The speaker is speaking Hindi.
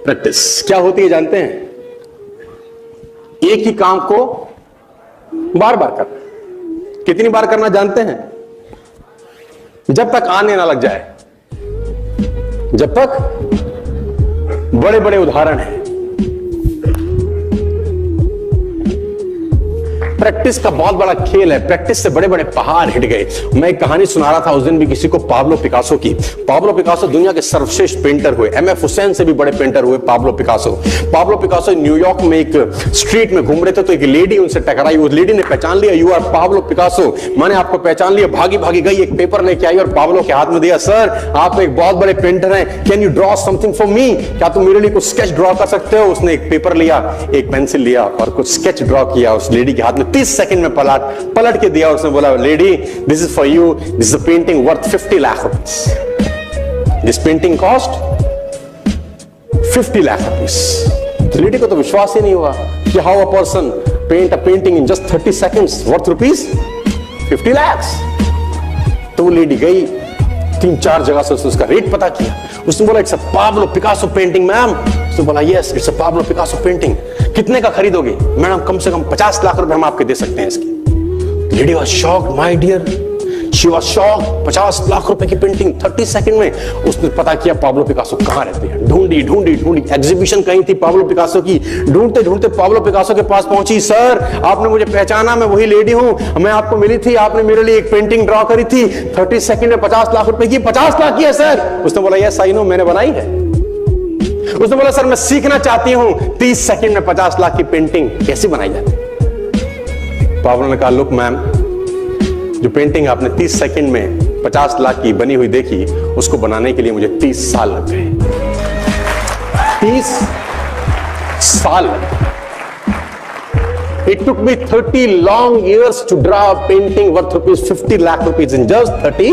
प्रैक्टिस क्या होती है जानते हैं? एक ही काम को बार बार करना। कितनी बार करना जानते हैं? जब तक आने ना लग जाए, जब तक बड़े बड़े उदाहरण हैं। प्रैक्टिस का बहुत बड़ा खेल है। प्रैक्टिस से बड़े बड़े पहाड़ हिट गए। मैं एक कहानी सुना रहा था उस दिन भी किसी को, पाब्लो पिकासो की। पाब्लो पिकासो दुनिया के सर्वश्रेष्ठ पेंटर हुए। एमएफ हुसैन से भी बड़े पेंटर हुए Pablo Picasso. Pablo Picasso New York में एक स्ट्रीट में घूम रहे थे तो एक लेडी उनसे टकराई। उस लेडी ने पहचान लिया, यू आर पाब्लो पिकासो, मैंने आपको पहचान लिया। भागी भागी गई, एक पेपर लेके आई और पाब्लो के हाथ में दिया। सर आप एक बहुत बड़े पेंटर हैं, can you draw something for me? क्या तुम मेरे लिए कुछ स्केच ड्रॉ कर सकते हो? उसने एक पेपर लिया, एक पेंसिल लिया और कुछ स्केच ड्रॉ किया उस लेडी के हाथ में। 30 सेकंड में पलट के दिया। उसने बोला, lady this is for you, this is a painting worth 50 lakh rupees. This painting cost 50 lakh rupees. Lady को तो विश्वास ही नहीं हुआ कि how a person paint a painting in just 30 seconds worth rupees 50 lakhs। तो वो लेडी गई, 3-4 जगह से उसका रेट पता किया। उसने बोला, it's a Pablo Picasso painting ma'am. उसने बोला, yes it's a Pablo Picasso painting. कितने का खरीदोगे? मैडम कम से कम 50 लाख रुपए हम आपके दे सकते हैं इसकी। Lady was shocked, my dear, she was shocked. 50 lakh रुपए की पेंटिंग 30 सेकंड में। उसने पता किया पाब्लो पिकासो कहां रहते हैं। ढूंढी ढूंढी ढूंढी, एग्जीबिशन कहीं थी पाब्लो पिकासो की। ढूंढते ढूंढते पाब्लो पिकासो के पास पहुंची। सर आपने मुझे पहचाना, मैं वही लेडी हूं, मैं आपको मिली थी, आपने मेरे लिए एक पेंटिंग ड्रॉ करी थी 30 सेकंड में 50 लाख रुपए की। 50 लाख की है सर? उसने बोला, यस आई नो, मैंने बनाई है। उसने बोला, सर मैं सीखना चाहती हूं 30 सेकंड में 50 लाख की पेंटिंग कैसे बनाई जाती। पाब्लो ने कहा, लुक मैम, जो पेंटिंग आपने 30 सेकंड में 50 लाख की बनी हुई देखी, उसको बनाने के लिए मुझे 30 साल लग गए। 30 साल। It took me 30 long years to draw a painting worth ₹50 lakh in just 30